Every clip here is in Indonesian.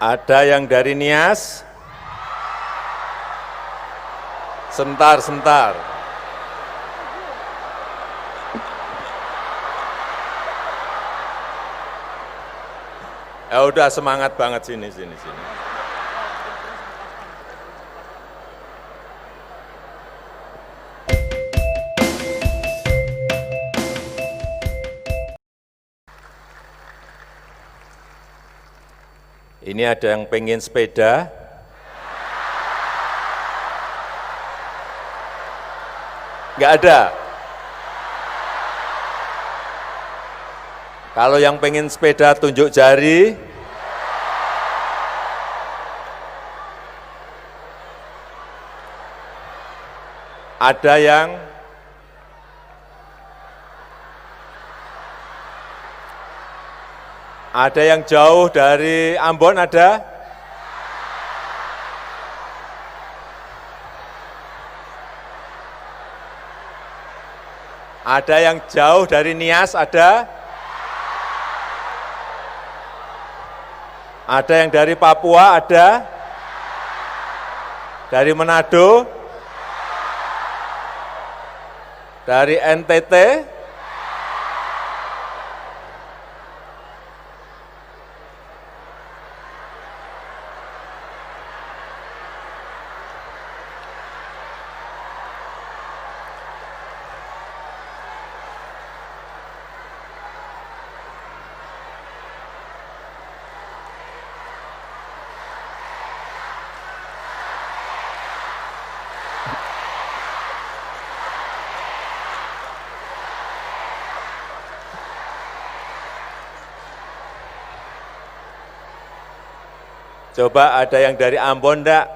Ada yang dari Nias? Sebentar. Ya udah semangat banget sini. Ini ada yang pengen sepeda? Enggak ada? Kalau yang pengen sepeda tunjuk jari. Ada yang jauh dari Ambon ada? Ada yang jauh dari Nias ada? Ada yang dari Papua ada? Dari Manado? Dari NTT? Coba ada yang dari Ambon enggak?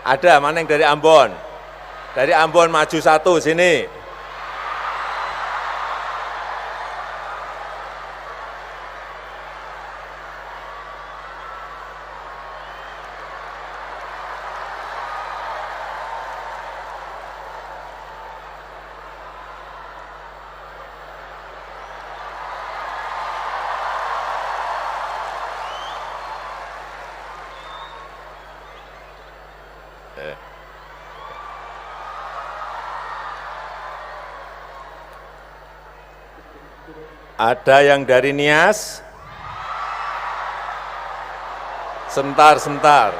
Ada, mana yang dari Ambon? Dari Ambon maju satu, sini. Ada yang dari Nias? Sebentar.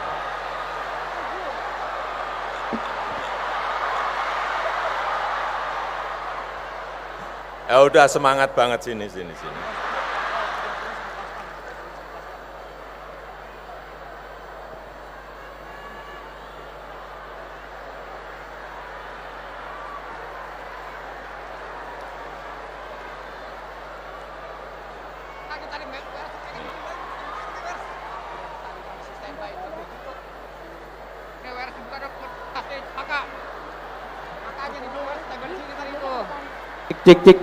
Ya udah semangat banget sini. Cek.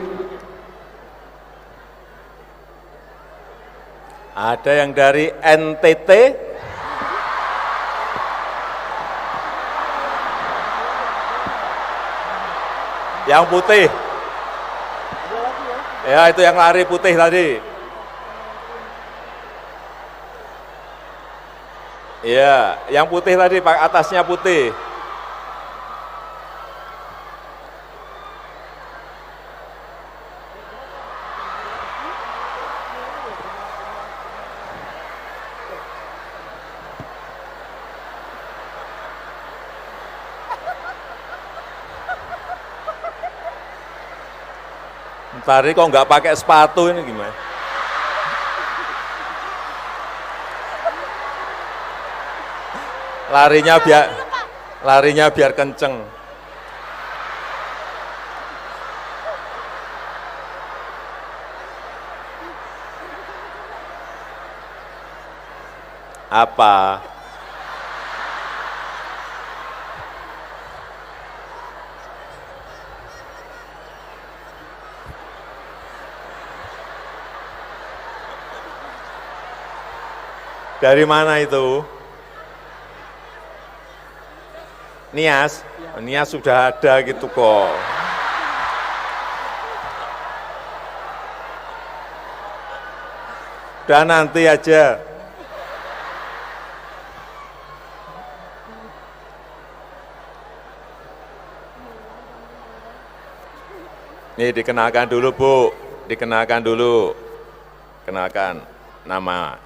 Ada yang dari NTT? Yang putih? Ya itu yang lari putih tadi. Iya, yang putih tadi, Pak, atasnya putih. Tadi kok nggak pakai sepatu ini gimana? Larinya biar kenceng. Apa? Dari mana itu? Nias? Nias sudah ada gitu kok. Udah nanti aja. Ini dikenalkan dulu Bu, dikenalkan dulu. Kenalkan nama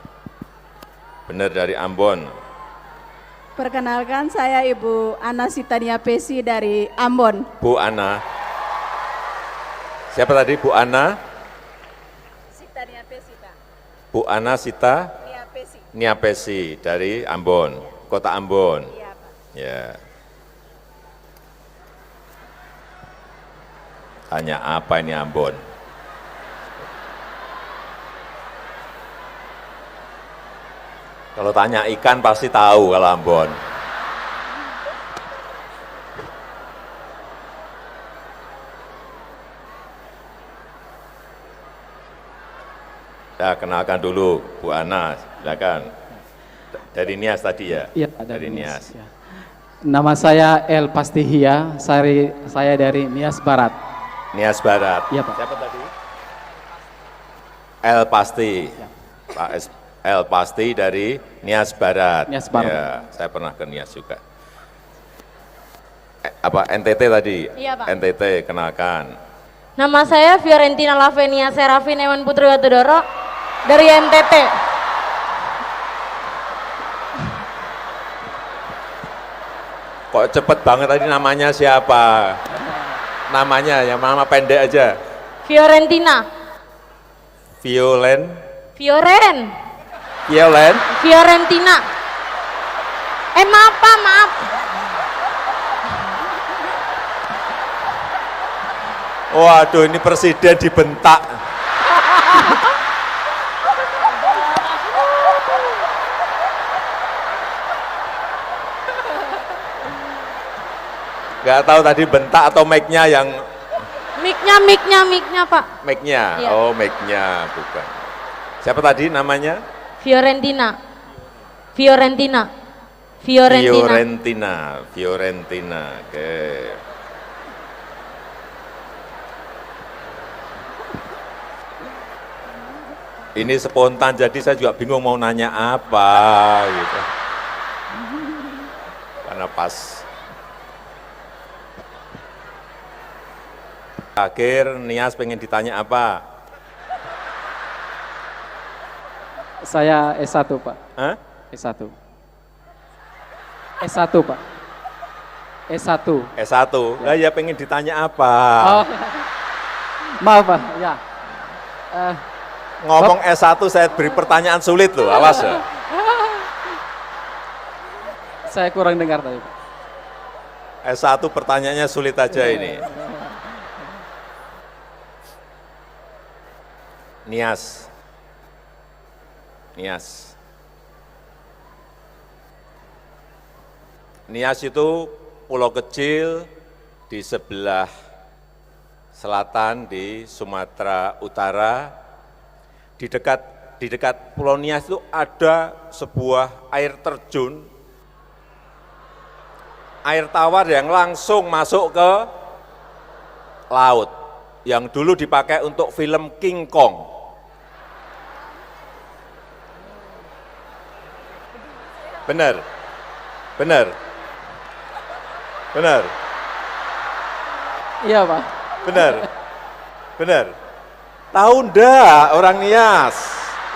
benar dari Ambon. Perkenalkan saya Ibu Ana Sitania Pesi dari Ambon. Bu Ana. Siapa tadi Bu Ana? Sitania Pesi, Pak. Bu Ana Sita Nia Pesi. Niapesi dari Ambon, Kota Ambon. Iya, Pak. Ya. Tanya apa ini Ambon? Kalau tanya ikan pasti tahu kalau Ambon. Ya, kenalkan dulu Bu Ana, silakan. Dari Nias tadi ya? Iya, dari Nias. Ya. Nama saya El Pastihia, saya dari Nias Barat. Nias Barat. Iya, Pak. Siapa tadi? El Pasti. Ya. Pak El Pasti dari Nias Barat. Nias Barat. Ya, saya pernah ke Nias juga. Apa NTT tadi? Iya, Pak. NTT, kenalkan. Nama saya Fiorentina Lavenia Serafin Ewan Putri Watudoro dari NTT. Kok cepet banget tadi namanya siapa? Namanya yang nama pendek aja. Fiorentina. Violen. Fiorentina. Maaf Pak, maaf. Waduh, ini presiden dibentak. Gak tahu tadi bentak atau mic-nya yang Mic-nya Pak. mic-nya. Iya. Oh, mic-nya bukan. Siapa tadi namanya? Fiorentina. Oke. Ini spontan jadi saya juga bingung mau nanya apa gitu. Karena pas akhir Nias pengen ditanya apa? Saya S1, Pak. Hah? S1. S1, Pak. S1. S1. Lah ya pengen ditanya apa? Oh. Maaf, Pak. Ya. Ngomong S1 saya beri pertanyaan sulit loh, awas ya. Saya kurang dengar tadi, Pak. S1 pertanyaannya sulit aja ini. Nias. Nias itu pulau kecil di sebelah selatan di Sumatera Utara. Di dekat Pulau Nias itu ada sebuah air terjun, air tawar yang langsung masuk ke laut, yang dulu dipakai untuk film King Kong. Benar. Iya, Pak. Benar. Tahu ndak orang Nias?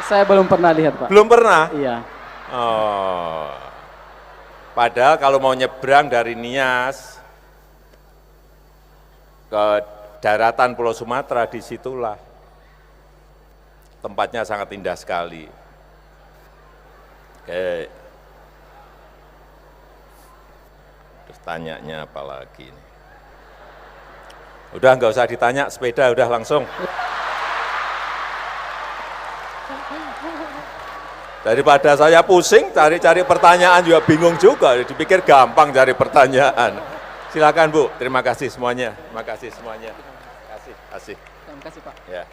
Saya belum pernah lihat, Pak. Belum pernah? Iya. Oh. Padahal kalau mau nyebrang dari Nias ke daratan Pulau Sumatera, disitulah tempatnya sangat indah sekali. Oke. Terus tanyanya apa lagi nih? Udah nggak usah ditanya, sepeda udah langsung. Daripada saya pusing cari-cari pertanyaan juga bingung juga, dipikir gampang cari pertanyaan. Silakan Bu, terima kasih semuanya. Terima kasih semuanya. Kasih. Terima kasih, Pak. Ya.